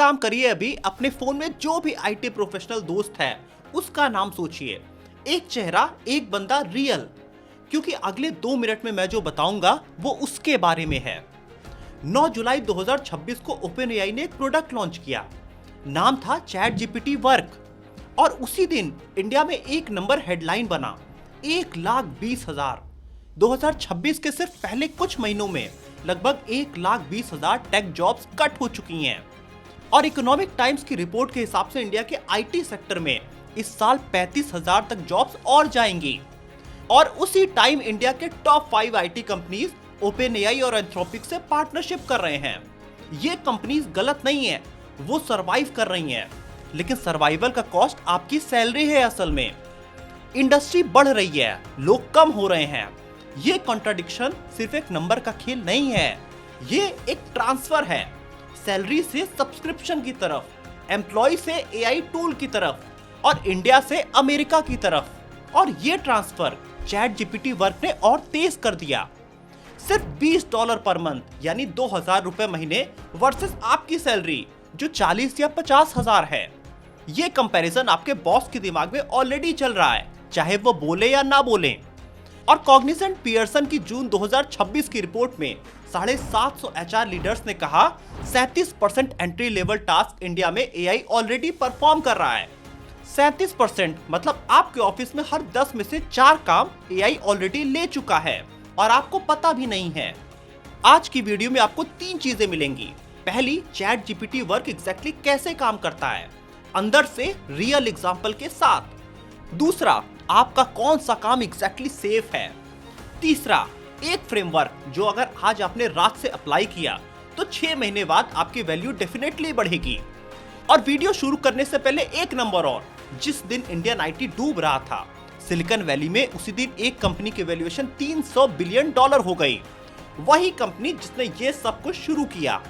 काम करिए, अभी अपने फोन में जो भी आईटी प्रोफेशनल दोस्त है उसका नाम सोचिए। एक चेहरा, एक बंदा, रियल। क्योंकि अगले 2 मिनट में मैं जो बताऊंगा वो उसके बारे में है। 9 जुलाई 2026 को ओपनएआई ने एक प्रोडक्ट लॉन्च किया। नाम था चैट जीपीटी वर्क। और उसी दिन इंडिया में एक नंबर हेडलाइन बना, 1,20,000। 2026 के सिर्फ पहले कुछ महीनों में लगभग 1,20,000 टेक जॉब्स कट हो चुकी हैं। और इकोनॉमिक टाइम्स की रिपोर्ट के हिसाब से इंडिया के आईटी सेक्टर में इस साल 35,000 तक जॉब्स और जाएंगी। और उसी टाइम इंडिया के टॉप 5 आईटी कंपनीज ओपनएआई और एंथ्रोपिक से पार्टनरशिप कर रहे हैं। ये कंपनीज गलत नहीं है, वो सरवाइव कर रही हैं, लेकिन सर्वाइवल का कॉस्ट आपकी सैलरी है। असल में इंडस्ट्री बढ़ रही है, लोग कम हो रहे हैं। ये कॉन्ट्राडिक्शन सिर्फ एक नंबर का खेल नहीं है, ये एक ट्रांसफर है, सैलरी से सब्सक्रिप्शन की तरफ, एम्प्लॉय से एआई टूल की तरफ और इंडिया से अमेरिका की तरफ। और ये ट्रांसफर चैट जीपीटी वर्क ने और तेज कर दिया। सिर्फ $20 पर मंथ यानी 2,000 रुपए महीने वर्सेस आपकी सैलरी जो 40 या 50,000 है। ये कंपैरिजन आपके बॉस के दिमाग में ऑलरेडी चल रहा है, चाहे वो बोले या ना बोले। और कॉग्निजेंट पियर्सन की जून 2026 की रिपोर्ट में 750 एचआर लीडर्स ने कहा 37% एंट्री लेवल टास्क इंडिया में एआई ऑलरेडी परफॉर्म कर रहा है। 37% मतलब आपके ऑफिस में हर 10 में से 4 काम एआई ऑलरेडी ले चुका है और आपको पता भी नहीं है। आज की वीडियो में आपको 3 चीजें मिलेंगी। पहली, चैट जीपीटी वर्क एग्जैक्टली कैसे काम करता है, अंदर से रियल एग्जांपल के साथ। दूसरा, आपका कौन सा काम एग्जैक्टली सेफ है। तीसरा, एक फ्रेमवर्क जो अगर आज आपने रात से अप्लाई किया तो 6 महीने बाद आपकी वैल्यू डेफिनेटली बढ़ेगी। और वीडियो शुरू करने से पहले एक नंबर और, जिस दिन इंडियन आईटी डूब रहा था सिलिकॉन वैली में, उसी दिन एक कंपनी की वैल्यूएशन $300 बिलियन हो गई। वही कंपनी जिसने ये सब कुछ शुरू किया।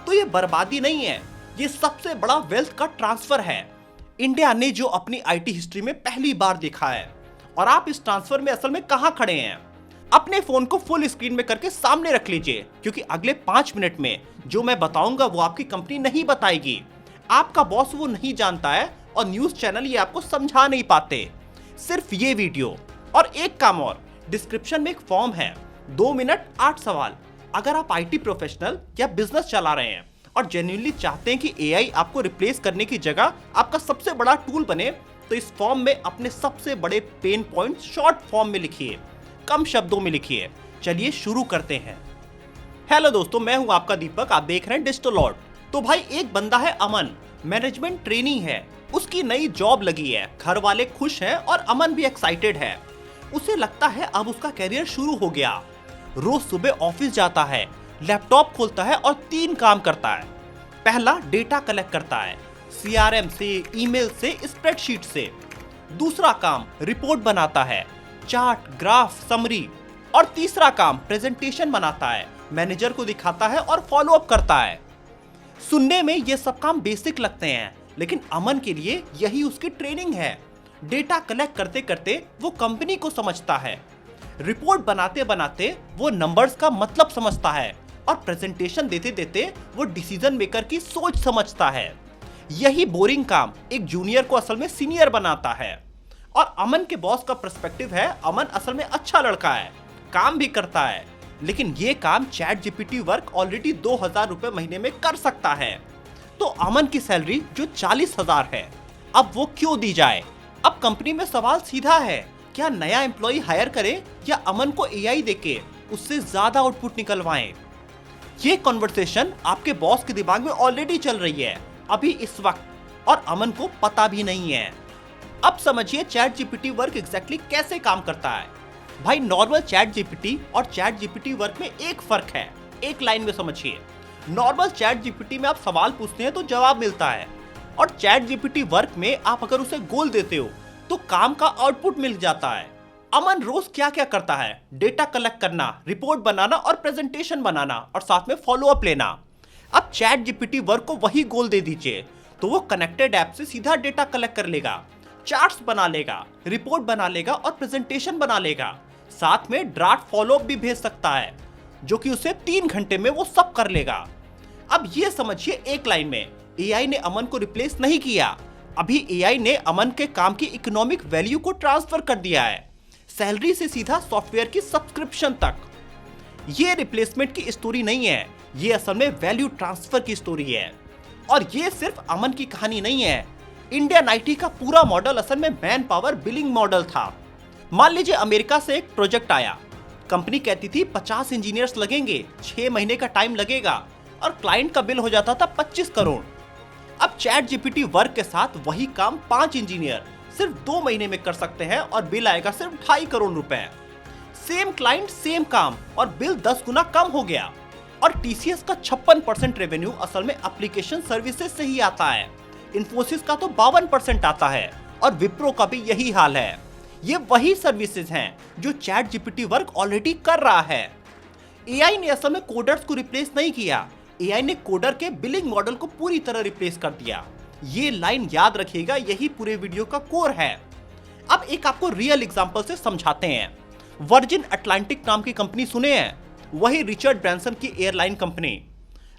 तो ये बर्बादी नहीं है, ये सबसे बड़ा वेल्थ का ट्रांसफर है इंडिया ने जो अपनी आईटी हिस्ट्री में पहली बार देखा है। और आप इस ट्रांसफर में असल में कहां खड़े हैं, अपने फोन को फुल स्क्रीन में करके सामने रख लीजिए, क्योंकि अगले 5 मिनट में जो मैं बताऊंगा वो आपकी कंपनी नहीं बताएगी, आपका बॉस वो नहीं जानता है और न्यूज चैनल ये आपको समझा नहीं पाते। सिर्फ ये वीडियो। और एक काम और, डिस्क्रिप्शन में एक फॉर्म है, 2 मिनट 8 सवाल। अगर आप आईटी प्रोफेशनल या बिजनेस चला रहे हैं और जेन्युइनली चाहते हैं कि एआई आपको रिप्लेस करने की जगह आपका सबसे बड़ा टूल बने, तो इस फॉर्म में अपने सबसे बड़े पेन पॉइंट शॉर्ट फॉर्म में लिखिए, कम शब्दों में लिखिए। चलिए शुरू करते हैं। हेलो दोस्तों, मैं हूं आपका दीपक, आप देख रहे हैं डिजिटल लॉर्ड। तो भाई, एक बंदा है अमन, मैनेजमेंट ट्रेनी है, उसकी नई जॉब लगी है, घर वाले खुश हैं और अमन भी एक्साइटेड है। उसे लगता है अब उसका कैरियर शुरू हो गया। रोज सुबह ऑफिस जाता है, लैपटॉप खोलता है और 3 काम करता है। पहला, डेटा कलेक्ट करता है, सीआरएम से, ईमेल से, स्प्रेडशीट से। दूसरा काम, रिपोर्ट बनाता है, चार्ट, ग्राफ, समरी। और तीसरा काम, प्रेजेंटेशन बनाता है, मैनेजर को दिखाता है और फॉलो अप करता है। सुनने में ये सब काम बेसिक लगते हैं, लेकिन अमन के लिए यही उसकी ट्रेनिंग है। डेटा कलेक्ट करते करते वो कंपनी को समझता है, रिपोर्ट बनाते बनाते वो नंबर्स का मतलब समझता है और प्रेजेंटेशन देते देते वो डिसीजन मेकर की सोच समझता है। यही बोरिंग काम एक जूनियर को असल में सीनियर बनाता है। और अमन के बॉस का पर्सपेक्टिव है, अमन असल में अच्छा लड़का है, काम भी करता है, लेकिन ये काम चैट जीपीटी वर्क ऑलरेडी 2,000 रुपए महीने में कर सकता है। तो अमन की सैलरी जो 40,000 है, अब वो क्यों दी जाए। अब कंपनी में सवाल सीधा है, क्या नया एम्प्लॉय हायर करें या अमन को एआई देके उससे ज्यादा आउटपुट निकलवाएं। ये कॉन्वर्सेशन आपके बॉस के दिमाग में ऑलरेडी चल रही है अभी इस वक्त, और अमन को पता भी नहीं है। अब समझिए चैट जीपीटी वर्क एग्जैक्टली कैसे काम करता है। भाई, नॉर्मल चैट जीपीटी और चैट जीपीटी वर्क में एक फर्क है, एक लाइन में समझिए। नॉर्मल चैट जीपीटी में आप सवाल पूछते हैं तो जवाब मिलता है, और चैट जीपीटी वर्क में आप अगर उसे गोल देते हो तो काम का आउटपुट मिल जाता है। अमन रोज क्या क्या करता है, डेटा कलेक्ट करना, रिपोर्ट बनाना और प्रेजेंटेशन बनाना और साथ में फॉलो अप लेना। अब चैट जीपीटी वर्क को वही गोल दे दीजिए तो वो कनेक्टेड ऐप से सीधा डेटा कलेक्ट कर लेगा, चार्ट्स बना लेगा, रिपोर्ट बना लेगा और प्रेजेंटेशन बना लेगा। साथ में ड्राफ्ट फॉलो अप भी भेज सकता है, जो कि उसे 3 घंटे में वो सब कर लेगा। अब ये समझिए एक लाइन में, एआई ने अमन को रिप्लेस नहीं किया। अभी एआई ने अमन के काम की इकोनॉमिक वैल्यू को ट्रांसफर कर दिया है, सैलरी से सीधा सॉफ्टवेयर की सब्सक्रिप्शन तक। ये रिप्लेसमेंट की स्टोरी नहीं है, ये असल में वैल्यू ट्रांसफर की स्टोरी है। और ये सिर्फ अमन की कहानी नहीं है। इंडियन आईटी का पूरा मॉडल असल में मैन पावर बिलिंग मॉडल था। मान लीजिए अमेरिका से एक प्रोजेक्ट आया, कंपनी कहती थी 50 इंजीनियर्स लगेंगे, 6 महीने का टाइम लगेगा, और क्लाइंट का बिल हो जाता था 25 करोड़। अब चैट जीपीटी वर्क के साथ वही काम 5 इंजीनियर सिर्फ 2 महीने में कर सकते हैं और बिल आएगा सिर्फ 2.5 करोड़ रुपए। सेम क्लाइंट सेम काम और बिल 10 गुना कम हो गया। और टीसीएस का 56% रेवेन्यू असल में एप्लीकेशन सर्विसेज से ही आता है। इन्फोसिस का तो 52% आता है और विप्रो का भी यही हाल है। ये वही सर्विसेज हैं जो चैट जीपीटी वर्क ऑलरेडी कर रहा है। एआई ने असल में कोडर्स को रिप्लेस नहीं किया, एआई ने कोडर के बिलिंग मॉडल को पूरी तरह रिप्लेस कर दिया। ये लाइन याद रखिएगा, यही पूरे वीडियो का कोर है। अब एक आपको रियल एग्जांपल से समझाते हैं। वर्जिन अटलांटिक नाम की कंपनी सुने हैं? वही रिचर्ड ब्रांसन की एयरलाइन कंपनी।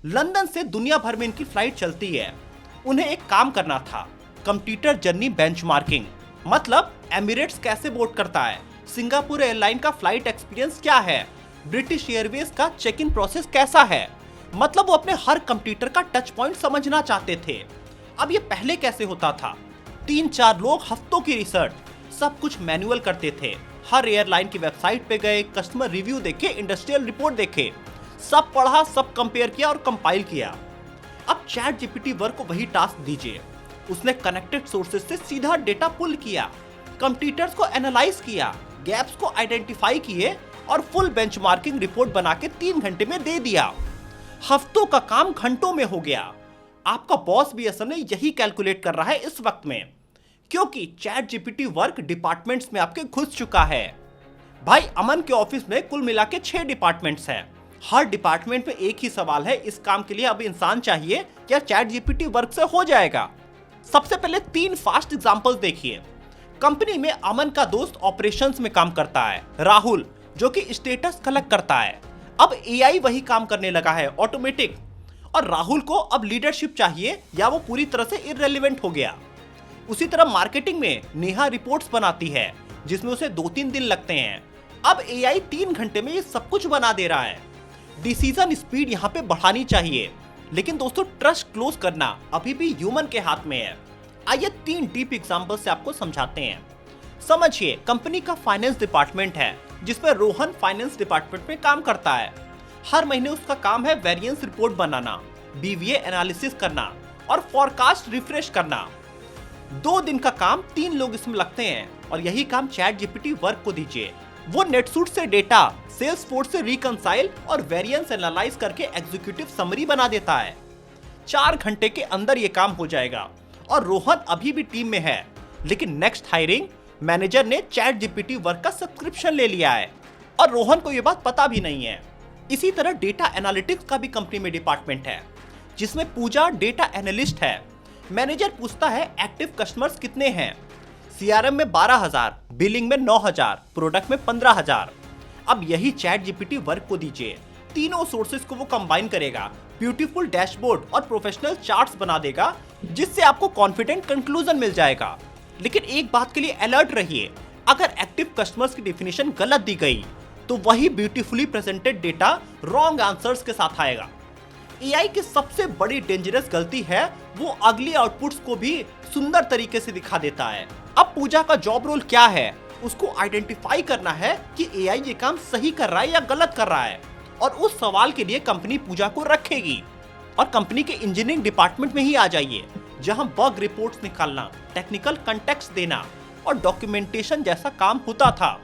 लंदन से दुनिया भर में इनकी फ्लाइट चलती है। उन्हें एक काम करना था, कंप्यूटर जर्नी बेंचमार्किंग। मतलब एमिरेट्स कैसे बोर्ड करता है, सिंगापुर एयरलाइन का फ्लाइट एक्सपीरियंस क्या है, ब्रिटिश एयरवेज का चेक इन प्रोसेस कैसा है। मतलब वो अपने हर कंप्यूटर का टच पॉइंट समझना चाहते थे। अब ये पहले कैसे होता था? 3-4 लोग हफ्तों की रिसर्च, सब कुछ मैनुअल करते थे। हर एयरलाइन की वेबसाइट पे गए, कस्टमर रिव्यू देखे, इंडस्ट्रियल रिपोर्ट देखे, सब पढ़ा, सब कंपेयर किया और कंपाइल किया। अब चैट जीपीटी वर्क को वही टास्क दीजिए। उसने कनेक्टेड सोर्सेज से सीधा डेटा पुल किया, कंप्यूटर्स को एनालाइज किया, गैप्स को आइडेंटिफाई किए और फुल बेंचमार्किंग रिपोर्ट बना के 3 घंटे में दे दिया। हफ्तों का काम घंटों में हो गया। आपका बॉस भी असल में यही कैलकुलेट कर रहा है इस वक्त में, क्योंकि चैट जीपीटी वर्क डिपार्टमेंट्स में आपके घुस चुका है। भाई अमन के ऑफिस में कुल मिला के 6 डिपार्टमेंट्स हैं। हर डिपार्टमेंट में एक ही सवाल है, इस काम के लिए अब इंसान चाहिए, क्या चैट जीपीटी वर्क से हो जाएगा? सबसे पहले 3 फास्ट एग्जांपल्स देखिए। कंपनी में अमन का दोस्त ऑपरेशंस में काम करता है, राहुल, जो कि स्टेटस कलेक्ट करता है। अब एआई वही काम करने लगा है, ऑटोमेटिक। और राहुल को अब लीडरशिप चाहिए या वो पूरी तरह से इररिलेवेंट हो गया। उसी तरह मार्केटिंग में नेहा रिपोर्ट्स बनाती है जिसमें उसे 2-3 दिन लगते हैं। अब एआई 3 घंटे में ये सब कुछ बना दे रहा है। डिसीजन स्पीड यहाँ पे बढ़ानी चाहिए, लेकिन दोस्तों ट्रस्ट क्लोज करना अभी भी ह्यूमन के हाथ में है। आइए 3 डीप एग्जांपल से आपको समझाते हैं। समझिए, कंपनी का फाइनेंस डिपार्टमेंट है जिसमें रोहन फाइनेंस डिपार्टमेंट में काम करता है। हर महीने उसका काम है वेरिएंस रिपोर्ट बनाना, बीवीए एनालिसिस करना और फॉरकास्ट रिफ्रेश करना। 2 दिन का काम 3 लोग इसमें लगते हैं और यही काम चैट जीपीटी वर्क को दीजिए। वो नेटसूट से डेटा, सेल्सफोर्स से रिकंसाइल और वेरिएंस एनालाइज करके एग्जीक्यूटिव समरी बना देता है। 4 घंटे के अंदर ये काम हो जाएगा और रोहन अभी भी टीम में है, लेकिन नेक्स्ट हायरिंग मैनेजर ने चैट जीपीटी वर्क का सब्सक्रिप्शन ले लिया है और रोहन को ये बात पता भी नहीं है। इसी तरह डेटा एनालिटिक्स का भी कंपनी में डिपार्टमेंट है जिसमें पूजा डेटा एनालिस्ट है। मैनेजर पूछता है एक्टिव कस्टमर्स कितने हैं। सीआरएम में 12,000, बिलिंग में 9,000, प्रोडक्ट में 15,000। अब यही चैट जीपीटी वर्क को दीजिए, तीनों सोर्सेज को वो कंबाइन करेगा, ब्यूटीफुल डैशबोर्ड और प्रोफेशनल चार्ट्स बना देगा जिससे आपको कॉन्फिडेंट कंक्लूजन मिल जाएगा। लेकिन एक बात के लिए अलर्ट रहिए, अगर एक्टिव कस्टमर्स की डेफिनेशन गलत दी गई तो वही beautifully presented data wrong answers के साथ आएगा। एआई की सबसे बड़ी डेंजरस गलती है वो अगली आउटपुट्स को भी सुंदर तरीके से दिखा देता है। अब पूजा का जॉब रोल क्या है? उसको आइडेंटिफाई करना है कि एआई ये काम सही कर रहा है या गलत कर रहा है, और उस सवाल के लिए कंपनी पूजा को रखेगी। और कंपनी के इंजीनियरिंग डिपार्टमेंट में ही आ जाइए, जहां बग रिपोर्ट्स निकालना, टेक्निकल कंटेक्स्ट देना और डॉक्यूमेंटेशन जैसा काम होता था।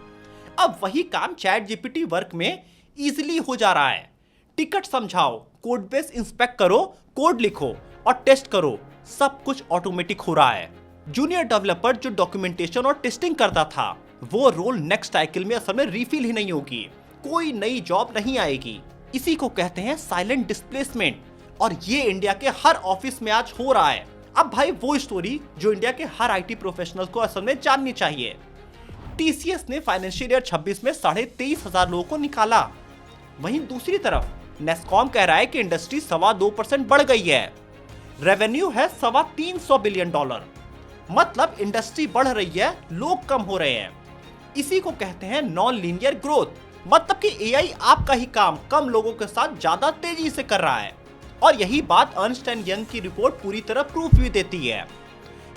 अब वही काम चैट जीपीटी वर्क में इजीली हो जा रहा है। टिकट समझाओ, कोड बेस इंस्पेक्ट करो, कोड लिखो और टेस्ट करो, सब कुछ ऑटोमेटिक हो रहा है। जूनियर डेवलपर जो डॉक्यूमेंटेशन और टेस्टिंग करता था, वो रोल नेक्स्ट साइकिल में असल में रिफिल ही नहीं होगी, कोई नई जॉब नहीं आएगी। इसी को कहते हैं साइलेंट डिस्प्लेसमेंट, और ये इंडिया के हर ऑफिस में आज हो रहा है। अब भाई वो स्टोरी जो इंडिया के हर आईटी प्रोफेशनल को असल में जाननी चाहिए। टीसीएस ने फाइनेंशियल ईयर 26 में 23,500 लोगों को निकाला। वहीं दूसरी तरफ नेस्कॉम कह रहा है कि इंडस्ट्री 2.25% बढ़ गई है। रेवेन्यू है $325 बिलियन। मतलब इंडस्ट्री बढ़ रही है, लोग कम हो रहे हैं। इसी को कहते हैं नॉन लीनियर ग्रोथ, मतलब कि एआई आपका ही काम कम लोगों के साथ ज्यादा तेजी से कर रहा है। और यही बात अर्नस्ट एंड यंग की रिपोर्ट पूरी तरह प्रूफ भी देती है।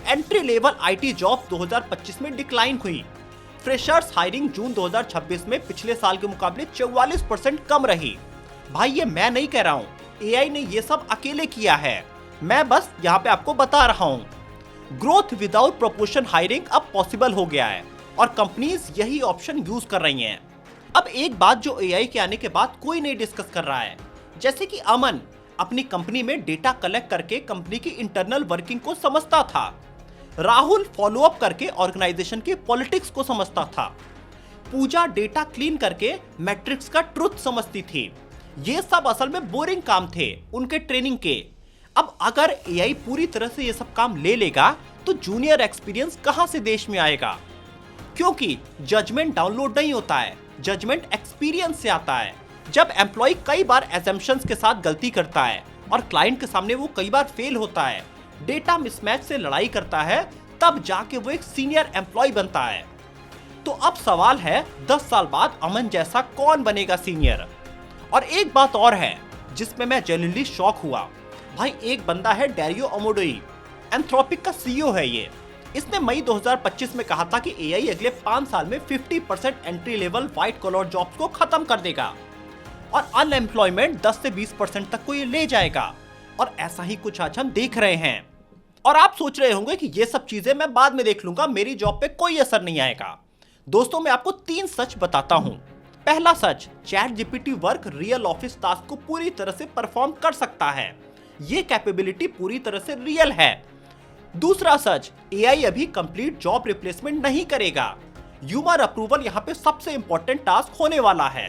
एंट्री लेवल आईटी जॉब 2025 में डिक्लाइन हुई। फ्रेशर्स हायरिंग जून 2026 में पिछले साल के मुकाबले 44% कम रही। भाई ये मैं नहीं कह रहा हूँ, एआई ने ये सब अकेले किया है, मैं बस यहाँ पे आपको बता रहा हूँ। ग्रोथ विदाउट प्रोपोर्शन हायरिंग अब पॉसिबल हो गया है और कंपनीज यही ऑप्शन यूज कर रही हैं। अब एक बात जो एआई के आने के बाद कोई नहीं डिस्कस कर रहा है, जैसे कि अमन अपनी कंपनी में डेटा कलेक्ट करके कंपनी की इंटरनल वर्किंग को समझता था, राहुल फॉलोअप करके ऑर्गेनाइजेशन के पॉलिटिक्स को समझता था, पूजा डेटा क्लीन करके मैट्रिक्स का ट्रुथ समझती थी। ये सब असल में बोरिंग काम थे उनके ट्रेनिंग के। अब अगर एआई पूरी तरह से ये सब काम ले लेगा तो जूनियर एक्सपीरियंस कहां से देश में आएगा? क्योंकि जजमेंट डाउनलोड नहीं होता है, जजमेंट एक्सपीरियंस से आता है। जब एम्प्लॉय कई बार एजम्पशंस के साथ गलती करता है और क्लाइंट के सामने वो कई बार फेल होता है, डेटा मिसमैच से लड़ाई करता है, तब जाके वो एक सीनियर एम्प्लॉय बनता है। तो अब सवाल है 10 साल बाद अमन जैसा कौन बनेगा सीनियर? और एक बात और है जिसमें मैं जेन्युइनली शॉक हुआ। भाई एक बंदा है डैरियो अमोडोई, एंथ्रोपिक का सीईओ है ये। इसने मई 2025 में कहा था कि एआई अगले 5 साल में 50% entry level white collar jobs को खत्म कर देगा और अनएम्प्लॉयमेंट 10 से 20% तक को ये ले जाएगा। और ऐसा ही कुछ आज हम देख रहे हैं। और आप सोच रहे होंगे कि ये सब चीजें मैं बाद में देख लूंगा, मेरी जॉब पे कोई असर नहीं आएगा। दोस्तों मैं आपको 3 सच बताता हूं। पहला सच, chat GPT work real office task को पूरी तरह से परफॉर्म कर सकता है, ये कैपेबिलिटी पूरी तरह से रियल है। दूसरा सच, एआई अभी कंप्लीट जॉब रिप्लेसमेंट नहीं करेगा, ह्यूमन अप्रूवल यहाँ पे सबसे इंपॉर्टेंट टास्क होने वाला है।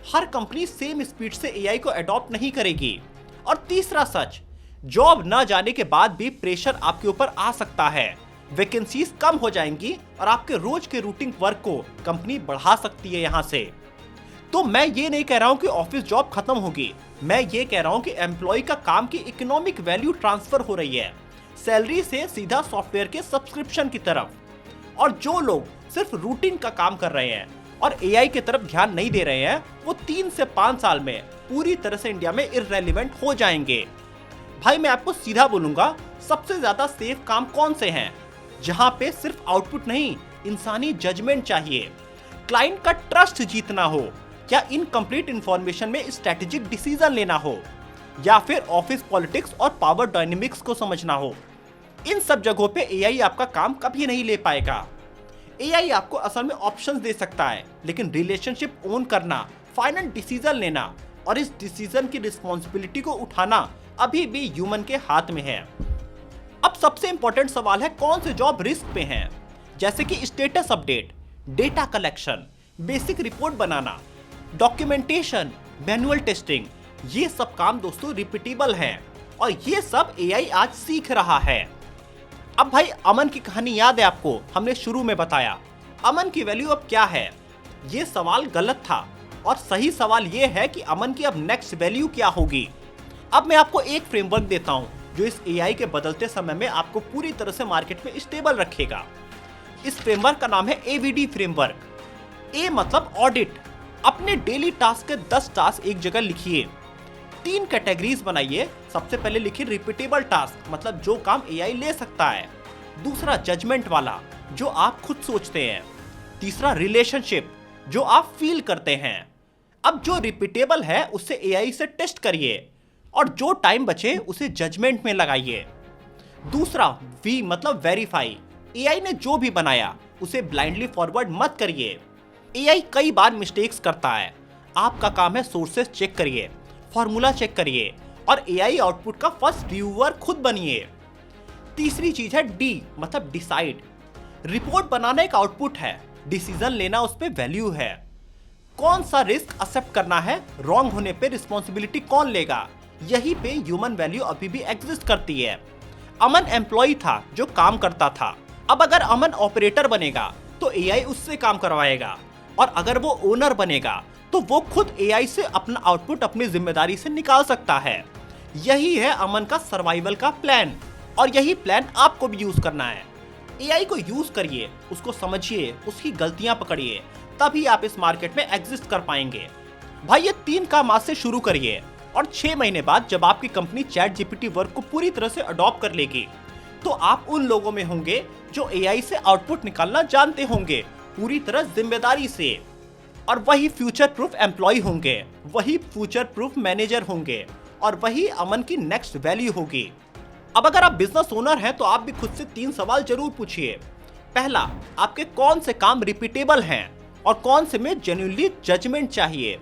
हर कंपनी सेम स्पीड से एआई को अडॉप्ट नहीं करेगी। और तीसरा सच, जॉब न जाने के बाद भी प्रेशर आपके ऊपर आ सकता है, वैकेंसीज कम हो जाएंगी और आपके रोज के रूटीन वर्क को कंपनी बढ़ा सकती है यहाँ से। तो मैं ये नहीं कह रहा हूँ कि ऑफिस जॉब खत्म होगी, मैं ये कह रहा हूँ कि एम्प्लॉय का काम की इकोनॉमिक वैल्यू ट्रांसफर हो रही है, सैलरी से सीधा सॉफ्टवेयर के सब्सक्रिप्शन की तरफ। और जो लोग सिर्फ रूटीन का काम कर रहे हैं और एआई की तरफ ध्यान नहीं दे रहे हैं, वो 3 से 5 साल में पूरी तरह से इंडिया में इररेलेवेंट हो जाएंगे। भाई मैं आपको सीधा बोलूंगा, सबसे ज्यादा सेफ काम कौन से हैं? जहां पे सिर्फ आउटपुट नहीं, इंसानी जजमेंट चाहिए, क्लाइंट का ट्रस्ट जीतना हो, या इनकम्प्लीट इंफॉर्मेशन में स्ट्रेटेजिक डिसीजन लेना हो, या फिर ऑफिस पॉलिटिक्स और पावर डायनेमिक्स को समझना हो। इन सब जगहों पे एआई आपका काम कभी नहीं ले पाएगा। एआई आपको असल में ऑप्शंस दे सकता है, लेकिन रिलेशनशिप ओन करना, फाइनल डिसीजन लेना और इस डिसीजन की रिस्पॉन्सिबिलिटी को उठाना अभी भी ह्यूमन के हाथ में है। अब सबसे इंपॉर्टेंट सवाल है, कौन से जॉब रिस्क पे हैं? जैसे कि status update, data collection, basic report बनाना, डॉक्यूमेंटेशन, मैनुअल टेस्टिंग, ये सब काम दोस्तों रिपीटेबल हैं और ये सब एआई आज सीख रहा है। अब भाई अमन की कहानी याद है आपको, हमने शुरू में बताया अमन की वैल्यू अब क्या है? ये सवाल गलत था और सही सवाल ये है कि अमन की अब नेक्स्ट वैल्यू क्या होगी। अब मैं आपको एक फ्रेमवर्क देता हूं जो इस एआई के बदलते समय में आपको पूरी तरह से मार्केट में स्टेबल रखेगा। इस फ्रेमवर्क का नाम है एवीडी फ्रेमवर्क। ए मतलब ऑडिट, अपने डेली टास्क के 10 टास्क एक जगह लिखिए, 3 कैटेगरीज बनाइए। सबसे पहले लिखिए रिपीटेबल टास्क, मतलब जो काम एआई ले सकता है। दूसरा जजमेंट वाला, जो आप खुद सोचते हैं। तीसरा रिलेशनशिप, जो आप फील करते हैं। अब जो रिपीटेबल है उसे एआई से टेस्ट करिए और जो टाइम बचे उसे जजमेंट में लगाइए। दूसरा वी मतलब वेरीफाई, एआई ने जो भी बनाया उसे ब्लाइंडली फॉरवर्ड मत करिए। एआई कई बार मिस्टेक्स करता है, आपका काम है सोर्सेस चेक करिए, फॉर्मूला चेक करिए और एआई आउटपुट का फर्स्ट रिव्यूअर खुद बनिए। तीसरी चीज है डी मतलब डिसाइड, रिपोर्ट बनाना एक आउटपुट है, डिसीजन लेना उस पे वैल्यू है। कौन सा रिस्क एक्सेप्ट करना है, रॉन्ग होने पे रिस्पॉन्सिबिलिटी कौन लेगा, यही पे ह्यूमन वैल्यू अभी भी एग्जिस्ट करती है। अमन एम्प्लॉय था जो काम करता था, अब अगर अमन ऑपरेटर बनेगा तो एआई उससे काम करवाएगा और अगर वो ओनर बनेगा तो वो खुद एआई से अपना आउटपुट अपनी जिम्मेदारी से निकाल सकता है। यही है अमन का सर्वाइवल का प्लान और यही प्लान आपको भी यूज करना है। एआई को यूज करिए, उसको समझिए, उसकी गलतियां पकड़िए, तभी आप इस मार्केट में एग्जिस्ट कर पाएंगे। भाई ये 3 काम आज से शुरू करिए और 6 महीने बाद जब आपकी कंपनी चैट जीपीटी वर्क को पूरी तरह से अडॉप्ट कर लेगी तो आप उन लोगों में होंगे जो एआई से आउटपुट निकालना जानते होंगे पूरी तरह जिम्मेदारी से, और वही फ्यूचर प्रूफ एम्प्लॉय होंगे, वही फ्यूचर प्रूफ मैनेजर होंगे और वही अमन की नेक्स्ट वैल्यू होगी। अब अगर आप बिजनेस ओनर हैं तो आप भी खुद से 3 सवाल जरूर पूछिए। पहला, आपके कौन से काम रिपीटेबल हैं और कौन से में जेन्युइनली जजमेंट चाहिए।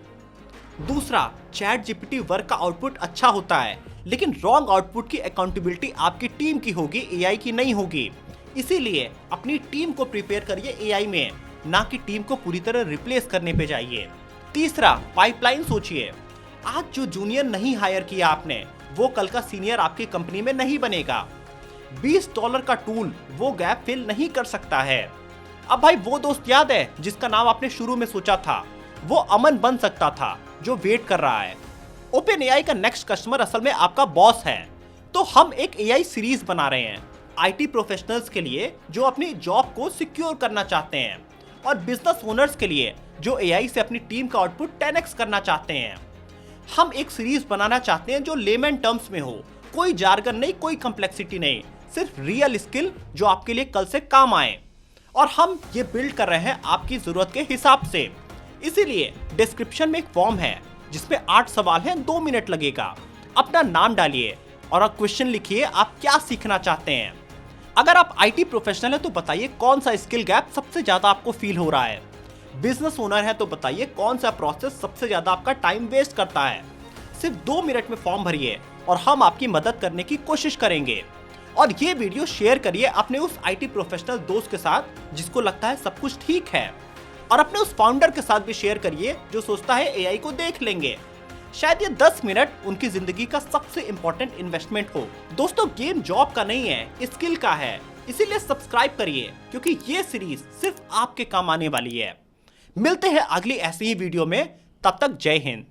दूसरा, चैट जीपीटी वर्क का आउटपुट अच्छा होता है लेकिन रॉन्ग आउटपुट की अकाउंटेबिलिटी आपकी टीम की होगी, एआई की नहीं होगी। इसीलिए अपनी टीम को प्रिपेयर करिए एआई में, ना कि टीम को पूरी तरह रिप्लेस करने पे जाइए। तीसरा, पाइपलाइन सोचिए। आज जो जूनियर नहीं हायर किया आपने वो कल का सीनियर आपकी कंपनी में नहीं बनेगा। $20 का टूल वो गैप फिल नहीं कर सकता है। अब भाई वो दोस्त याद है जिसका नाम आपने शुरू में सोचा था, वो अमन बन सकता था जो वेट कर रहा है। ओपन एआई का नेक्स्ट कस्टमर असल में आपका बॉस है। तो हम एक एआई सीरीज बना रहे हैं आईटी प्रोफेशनल्स के लिए जो अपनी जॉब को सिक्योर करना चाहते हैं और बिजनेस ओनर्स के लिए जो एआई से अपनी टीम का आउटपुट 10x करना चाहते हैं। हम एक सीरीज बनाना चाहते हैं जो लेमन टर्म्स में हो, कोई जार्गन नहीं, कोई कॉम्प्लेक्सिटी नहीं, सिर्फ रियल स्किल जो आपके लिए कल से काम आए। और हम ये बिल्ड कर रहे हैं आपकी जरूरत के हिसाब से। इसीलिए डिस्क्रिप्शन में एक फॉर्म है जिसमें 8 सवाल हैं, 2 मिनट लगेगा। अपना नाम डालिए और क्वेश्चन लिखिए आप क्या सीखना चाहते हैं। अगर आप आईटी प्रोफेशनल हैं तो बताइए कौन सा स्किल गैप सबसे ज्यादा आपको फील हो रहा है। बिजनेस ओनर है तो बताइए कौन सा प्रोसेस सबसे ज्यादा आपका टाइम वेस्ट करता है। सिर्फ 2 मिनट में फॉर्म भरिए और हम आपकी मदद करने की कोशिश करेंगे। और ये वीडियो शेयर करिए अपने उस आईटी प्रोफेशनल दोस्त के साथ जिसको लगता है सब कुछ ठीक है, और अपने उस फाउंडर के साथ भी शेयर करिए जो सोचता है एआई को देख लेंगे। शायद ये 10 मिनट उनकी जिंदगी का सबसे इंपॉर्टेंट इन्वेस्टमेंट हो। दोस्तों, गेम जॉब का नहीं है, स्किल का है। इसीलिए सब्सक्राइब करिए क्योंकि ये सीरीज सिर्फ आपके काम आने वाली है। मिलते हैं अगली ऐसी ही वीडियो में, तब तक जय हिंद।